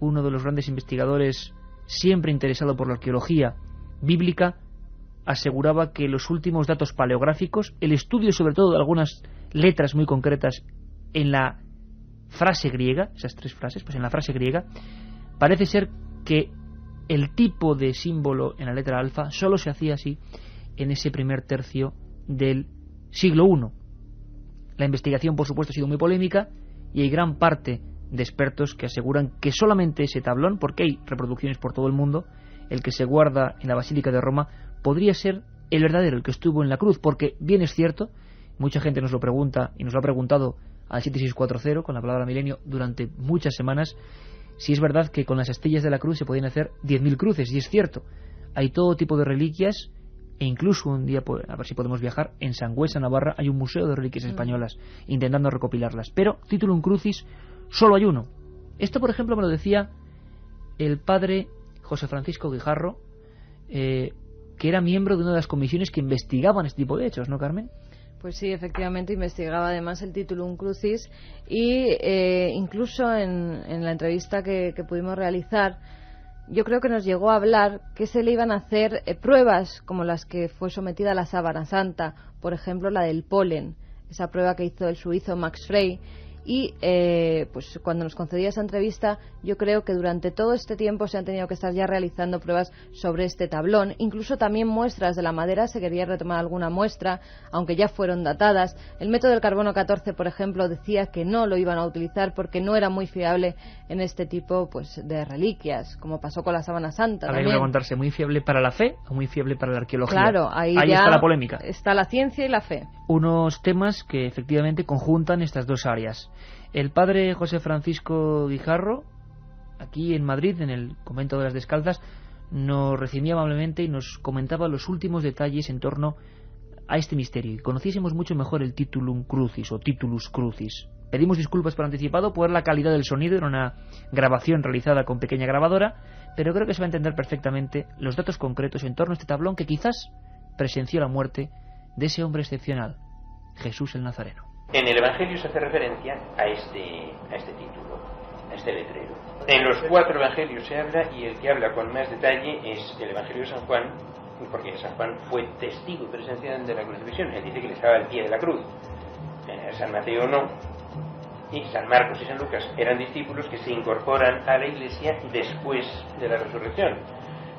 uno de los grandes investigadores siempre interesado por la arqueología bíblica, aseguraba que los últimos datos paleográficos, el estudio sobre todo de algunas letras muy concretas en la frase griega, esas 3 frases, pues en la frase griega, parece ser que el tipo de símbolo en la letra alfa solo se hacía así en ese primer tercio del siglo I. La investigación, por supuesto, ha sido muy polémica y hay gran parte de expertos que aseguran que solamente ese tablón, porque hay reproducciones por todo el mundo, el que se guarda en la Basílica de Roma, podría ser el verdadero, el que estuvo en la cruz, porque bien es cierto, mucha gente nos lo pregunta y nos lo ha preguntado al 7640 con la palabra milenio durante muchas semanas, si es verdad que con las astillas de la cruz se podían hacer 10.000 cruces, y es cierto, hay todo tipo de reliquias, e incluso un día, a ver si podemos viajar, en Sangüesa, Navarra, hay un museo de reliquias españolas intentando recopilarlas, pero Titulum Crucis solo hay uno. Esto, por ejemplo, me lo decía el padre José Francisco Guijarro, que era miembro de una de las comisiones que investigaban este tipo de hechos, ¿no, Carmen? Pues sí, efectivamente investigaba además el Titulum Crucis y incluso en la entrevista que pudimos realizar, yo creo que nos llegó a hablar que se le iban a hacer pruebas como las que fue sometida a la sábana santa, por ejemplo la del polen, esa prueba que hizo el suizo Max Frey. Y pues cuando nos concedía esa entrevista, yo creo que durante todo este tiempo se han tenido que estar ya realizando pruebas sobre este tablón, incluso también muestras de la madera, se quería retomar alguna muestra, aunque ya fueron datadas. El método del carbono 14, por ejemplo, decía que no lo iban a utilizar porque no era muy fiable en este tipo pues de reliquias, como pasó con la sábana santa. Ahora hay que preguntarse, ¿muy fiable para la fe o muy fiable para la arqueología? Claro, ahí está la polémica. Está la ciencia y la fe. Unos temas que efectivamente conjuntan estas dos áreas. El padre José Francisco Guijarro, aquí en Madrid, en el convento de las Descalzas, nos recibía amablemente y nos comentaba los últimos detalles en torno a este misterio, y conociésemos mucho mejor el Titulum Crucis o Titulus Crucis. Pedimos disculpas por anticipado por la calidad del sonido, era una grabación realizada con pequeña grabadora, pero creo que se va a entender perfectamente los datos concretos en torno a este tablón que quizás presenció la muerte de ese hombre excepcional, Jesús el Nazareno. En el Evangelio se hace referencia a este título, a este letrero. En los 4 Evangelios se habla, y el que habla con más detalle es el Evangelio de San Juan, porque San Juan fue testigo y presenciante de la crucifixión. Él dice que él estaba al pie de la cruz. San Mateo no, y San Marcos y San Lucas eran discípulos que se incorporan a la Iglesia después de la resurrección.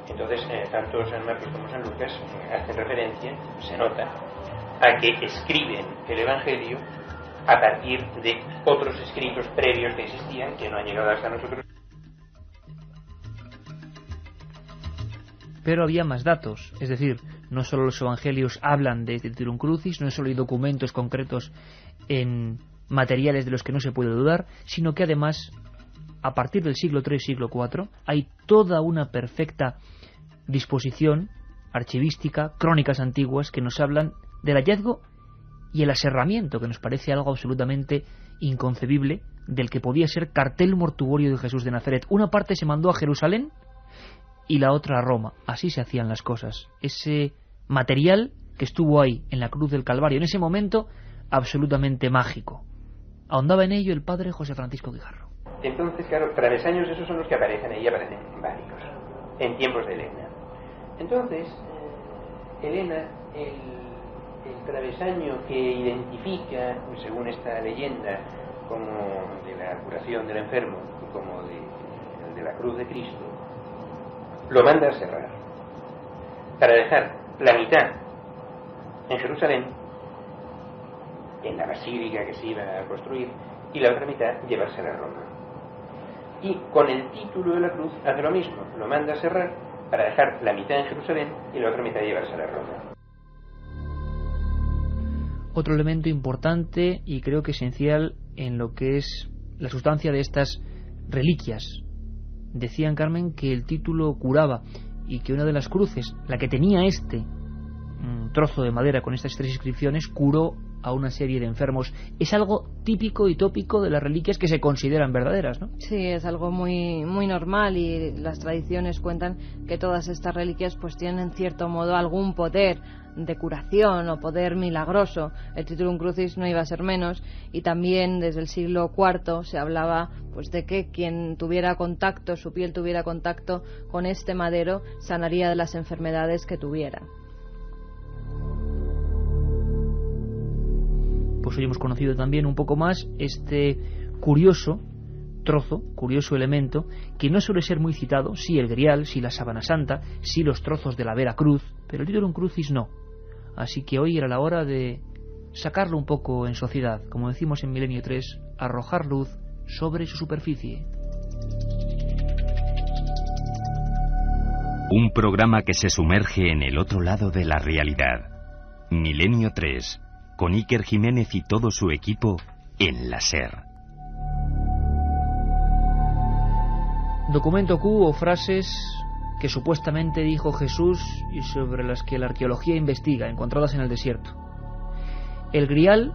Entonces, tanto San Marcos como San Lucas hacen referencia, se nota, a que escriben el Evangelio a partir de otros escritos previos que existían, que no han llegado hasta nosotros. Pero había más datos, es decir, no solo los evangelios hablan de Titulo Crucis, no solo hay documentos concretos en materiales de los que no se puede dudar, sino que además, a partir del siglo III, siglo IV, hay toda una perfecta disposición archivística, crónicas antiguas, que nos hablan del hallazgo y el aserramiento, que nos parece algo absolutamente inconcebible, del que podía ser cartel mortuorio de Jesús de Nazaret. Una parte se mandó a Jerusalén y la otra a Roma. Así se hacían las cosas. Ese material que estuvo ahí, en la cruz del Calvario, en ese momento absolutamente mágico. Ahondaba en ello el padre José Francisco Guijarro. Entonces, claro, travesaños esos son los que aparecen ahí, aparecen varios, en tiempos de Elena. Entonces, Elena, el travesaño que identifica, según esta leyenda, como de la curación del enfermo y como de la cruz de Cristo, lo manda a cerrar para dejar la mitad en Jerusalén, en la basílica que se iba a construir, y la otra mitad llevársela a Roma. Y con el título de la cruz hace lo mismo, lo manda a cerrar para dejar la mitad en Jerusalén y la otra mitad llevársela a Roma. Otro elemento importante y creo que esencial en lo que es la sustancia de estas reliquias. Decían, Carmen, que el título curaba y que una de las cruces, la que tenía un trozo de madera con estas 3 inscripciones, curó a una serie de enfermos. Es algo típico y tópico de las reliquias que se consideran verdaderas, ¿no? Sí, es algo muy, muy normal, y las tradiciones cuentan que todas estas reliquias pues tienen en cierto modo algún poder de curación o poder milagroso. El Titulo Crucis no iba a ser menos, y también desde el siglo IV se hablaba pues de que quien tuviera contacto, su piel tuviera contacto con este madero, sanaría de las enfermedades que tuviera. Pues hoy hemos conocido también un poco más este curioso trozo, curioso elemento, que no suele ser muy citado, sí el grial, sí la sábana santa, sí los trozos de la Vera Cruz, pero el Titulo Crucis no. Así que hoy era la hora de sacarlo un poco en sociedad, como decimos en Milenio 3, arrojar luz sobre su superficie. Un programa que se sumerge en el otro lado de la realidad. Milenio 3, con Iker Jiménez y todo su equipo en la SER. Documento Q o frases que supuestamente dijo Jesús y sobre las que la arqueología investiga, encontradas en el desierto. El grial,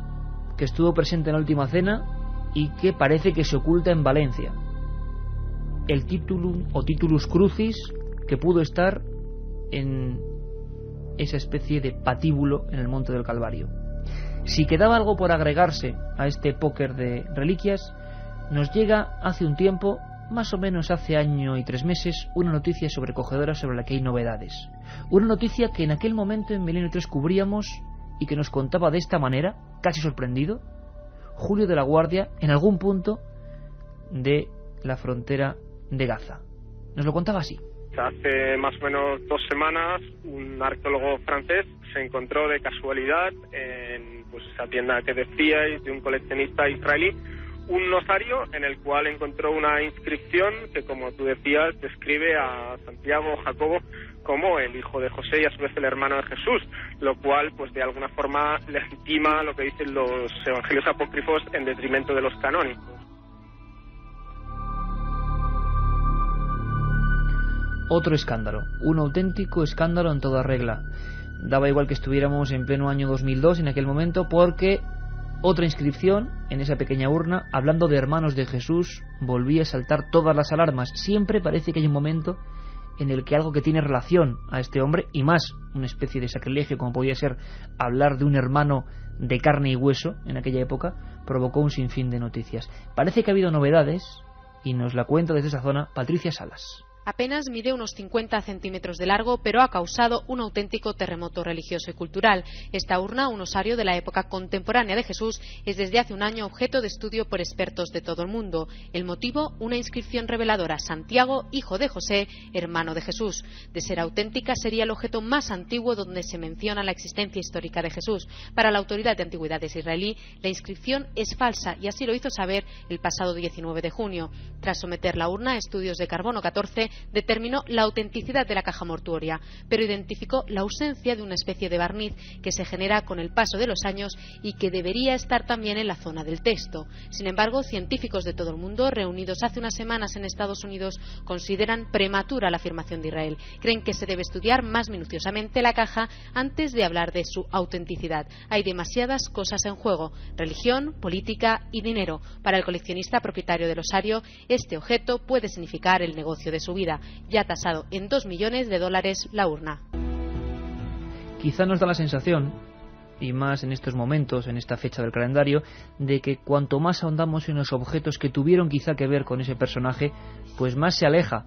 que estuvo presente en la última cena y que parece que se oculta en Valencia. El titulum o titulus crucis, que pudo estar en esa especie de patíbulo en el monte del Calvario. Si quedaba algo por agregarse a este póker de reliquias, nos llega hace un tiempo, más o menos hace año y 3 meses, una noticia sobrecogedora sobre la que hay novedades. Una noticia que en aquel momento en Milenio 3 cubríamos y que nos contaba de esta manera, casi sorprendido, Julio de la Guardia en algún punto de la frontera de Gaza. Nos lo contaba así. Hace más o menos 2 semanas, un arqueólogo francés se encontró de casualidad en esa tienda que decíais de un coleccionista israelí, un osario en el cual encontró una inscripción que, como tú decías, describe a Santiago Jacobo como el hijo de José y a su vez el hermano de Jesús, lo cual pues de alguna forma legitima lo que dicen los evangelios apócrifos en detrimento de los canónicos. Otro escándalo, un auténtico escándalo en toda regla. Daba igual que estuviéramos en pleno año 2002 en aquel momento, porque otra inscripción en esa pequeña urna, hablando de hermanos de Jesús, volvía a saltar todas las alarmas. Siempre parece que hay un momento en el que algo que tiene relación a este hombre, y más una especie de sacrilegio como podía ser hablar de un hermano de carne y hueso en aquella época, provocó un sinfín de noticias. Parece que ha habido novedades y nos la cuenta desde esa zona Patricia Salas. Apenas mide unos 50 centímetros de largo, pero ha causado un auténtico terremoto religioso y cultural. Esta urna, un osario de la época contemporánea de Jesús, es desde hace un año objeto de estudio por expertos de todo el mundo. El motivo, una inscripción reveladora: Santiago, hijo de José, hermano de Jesús. De ser auténtica, sería el objeto más antiguo donde se menciona la existencia histórica de Jesús. Para la Autoridad de Antigüedades israelí, la inscripción es falsa, y así lo hizo saber el pasado 19 de junio. Tras someter la urna a estudios de carbono 14, determinó la autenticidad de la caja mortuoria, pero identificó la ausencia de una especie de barniz que se genera con el paso de los años y que debería estar también en la zona del texto. Sin embargo, científicos de todo el mundo, reunidos hace unas semanas en Estados Unidos, consideran prematura la afirmación de Israel. Creen que se debe estudiar más minuciosamente la caja antes de hablar de su autenticidad. Hay demasiadas cosas en juego: religión, política y dinero. Para el coleccionista propietario del osario, este objeto puede significar el negocio de su vida. Ya ha tasado en $2 millones la urna. Quizá nos da la sensación, y más en estos momentos, en esta fecha del calendario, de que cuanto más ahondamos en los objetos que tuvieron quizá que ver con ese personaje, pues más se aleja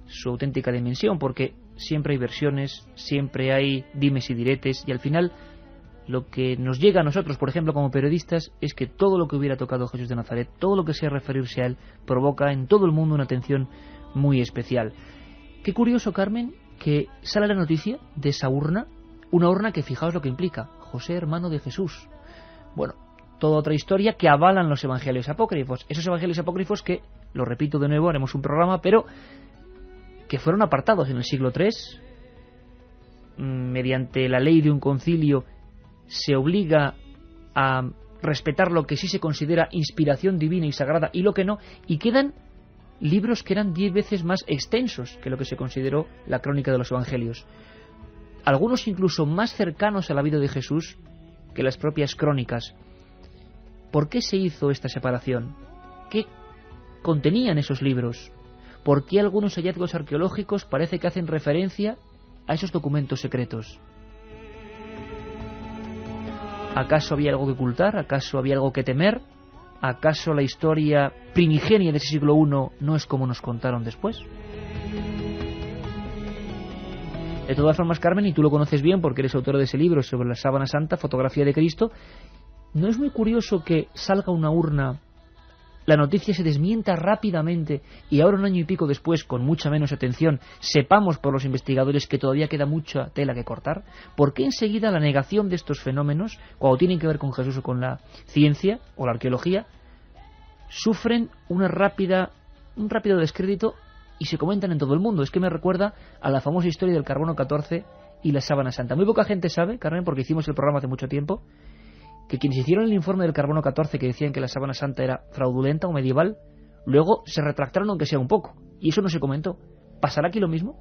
su auténtica dimensión, porque siempre hay versiones, siempre hay dimes y diretes, y al final lo que nos llega a nosotros, por ejemplo, como periodistas, es que todo lo que hubiera tocado Jesús de Nazaret, todo lo que sea referirse a él, provoca en todo el mundo una atención muy especial. Qué curioso, Carmen, que sale la noticia de esa urna, una urna que, fijaos lo que implica: José, hermano de Jesús. Bueno, toda otra historia que avalan los evangelios apócrifos. Esos evangelios apócrifos que, lo repito de nuevo, haremos un programa, pero que fueron apartados en el siglo III, mediante la ley de un concilio se obliga a respetar lo que sí se considera inspiración divina y sagrada y lo que no, y quedan libros que eran 10 veces más extensos que lo que se consideró la crónica de los evangelios. Algunos incluso más cercanos a la vida de Jesús que las propias crónicas. ¿Por qué se hizo esta separación? ¿Qué contenían esos libros? ¿Por qué algunos hallazgos arqueológicos parece que hacen referencia a esos documentos secretos? ¿Acaso había algo que ocultar? ¿Acaso había algo que temer? ¿Acaso la historia primigenia de ese siglo I no es como nos contaron después? De todas formas, Carmen, y tú lo conoces bien porque eres autora de ese libro sobre la sábana santa, fotografía de Cristo, ¿no es muy curioso que salga una urna, la noticia se desmienta rápidamente y ahora, un año y pico después, con mucha menos atención, sepamos por los investigadores que todavía queda mucha tela que cortar? ¿Por qué enseguida la negación de estos fenómenos, cuando tienen que ver con Jesús o con la ciencia o la arqueología, sufren un rápido descrédito y se comentan en todo el mundo? Es que me recuerda a la famosa historia del carbono 14 y la sábana santa. Muy poca gente sabe, Carmen, porque hicimos el programa hace mucho tiempo, que quienes hicieron el informe del carbono 14, que decían que la sábana santa era fraudulenta o medieval, luego se retractaron aunque sea un poco, y eso no se comentó. ¿Pasará aquí lo mismo?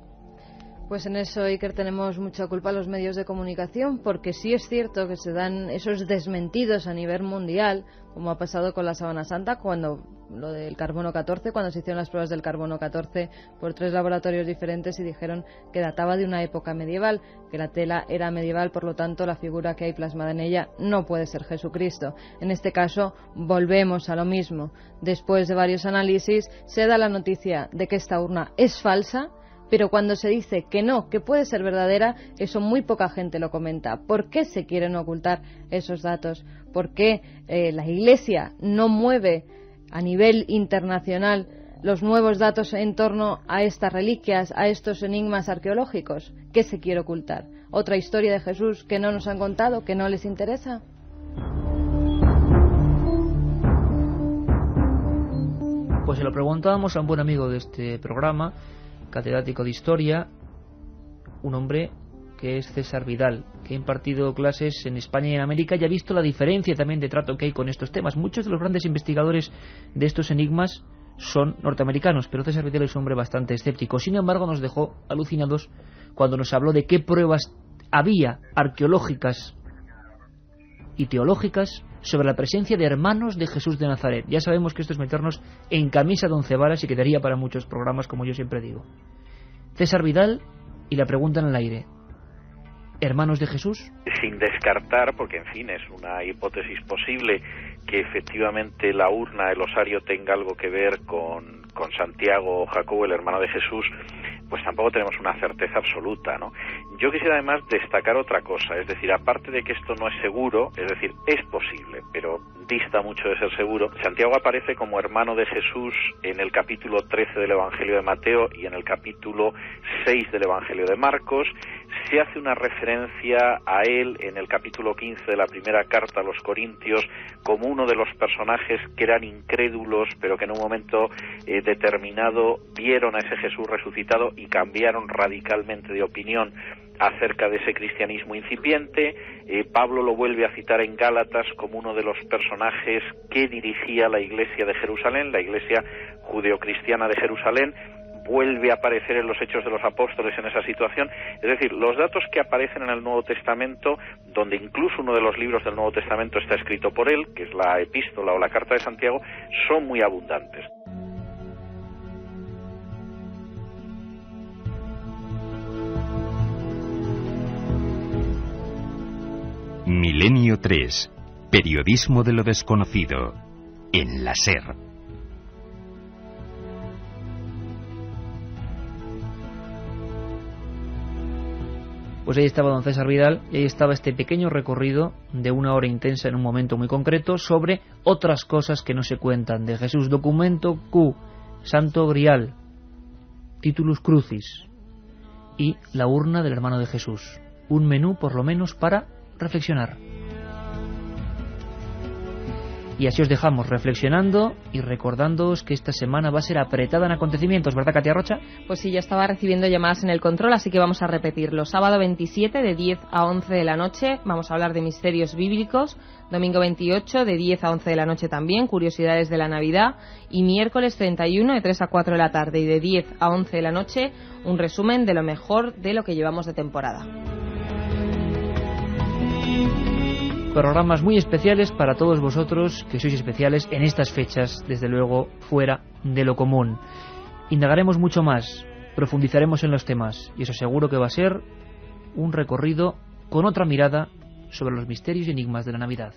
Pues en eso, Iker, tenemos mucha culpa los medios de comunicación, porque sí es cierto que se dan esos desmentidos a nivel mundial, como ha pasado con la sábana santa, cuando lo del carbono 14, cuando se hicieron las pruebas del carbono 14 por 3 laboratorios diferentes y dijeron que databa de una época medieval, que la tela era medieval, por lo tanto la figura que hay plasmada en ella no puede ser Jesucristo. En este caso volvemos a lo mismo. Después de varios análisis se da la noticia de que esta urna es falsa, pero cuando se dice que no, que puede ser verdadera, eso muy poca gente lo comenta. ¿Por qué se quieren ocultar esos datos? ¿Por qué la Iglesia no mueve a nivel internacional los nuevos datos en torno a estas reliquias, a estos enigmas arqueológicos? ¿Qué se quiere ocultar? ¿Otra historia de Jesús que no nos han contado, que no les interesa? Pues se lo preguntábamos a un buen amigo de este programa, catedrático de historia, un hombre que es César Vidal, que ha impartido clases en España y en América y ha visto la diferencia también de trato que hay con estos temas. Muchos de los grandes investigadores de estos enigmas son norteamericanos, pero César Vidal es un hombre bastante escéptico. Sin embargo, nos dejó alucinados cuando nos habló de qué pruebas había arqueológicas y teológicas sobre la presencia de hermanos de Jesús de Nazaret. Ya sabemos que esto es meternos en camisa de 11 varas y quedaría para muchos programas, como yo siempre digo. César Vidal, y la pregunta en el aire: ¿hermanos de Jesús? Sin descartar, porque en fin es una hipótesis posible, que efectivamente la urna, el osario, tenga algo que ver con con Santiago o Jacobo, el hermano de Jesús, pues tampoco tenemos una certeza absoluta, ¿no? Yo quisiera además destacar otra cosa, es decir, aparte de que esto no es seguro, es decir, es posible, pero dista mucho de ser seguro. Santiago aparece como hermano de Jesús en el capítulo 13 del Evangelio de Mateo y en el capítulo 6 del Evangelio de Marcos. Se hace una referencia a él en el capítulo 15 de la primera carta a los Corintios como uno de los personajes que eran incrédulos, pero que en un momento determinado vieron a ese Jesús resucitado y cambiaron radicalmente de opinión acerca de ese cristianismo incipiente. Pablo lo vuelve a citar en Gálatas como uno de los personajes que dirigía la iglesia de Jerusalén, la iglesia judeocristiana de Jerusalén. Vuelve a aparecer en los Hechos de los Apóstoles en esa situación. Es decir, los datos que aparecen en el Nuevo Testamento, donde incluso uno de los libros del Nuevo Testamento está escrito por él, que es la Epístola o la Carta de Santiago, son muy abundantes. Milenio 3. Periodismo de lo desconocido. En la SER. Pues ahí estaba don César Vidal y ahí estaba este pequeño recorrido de 1 hora intensa en un momento muy concreto sobre otras cosas que no se cuentan de Jesús. Documento Q, Santo Grial, Titulus Crucis y la urna del hermano de Jesús. Un menú por lo menos para reflexionar. Y así os dejamos reflexionando y recordándoos que esta semana va a ser apretada en acontecimientos, ¿verdad, Katia Rocha? Pues sí, ya estaba recibiendo llamadas en el control, así que vamos a repetirlo. Sábado 27 de 10 a 11 de la noche vamos a hablar de misterios bíblicos. Domingo 28 de 10 a 11 de la noche también, curiosidades de la Navidad. Y miércoles 31 de 3 a 4 de la tarde y de 10 a 11 de la noche un resumen de lo mejor de lo que llevamos de temporada. Programas muy especiales para todos vosotros que sois especiales en estas fechas, desde luego fuera de lo común. Indagaremos mucho más, profundizaremos en los temas y os aseguro que va a ser un recorrido con otra mirada sobre los misterios y enigmas de la Navidad.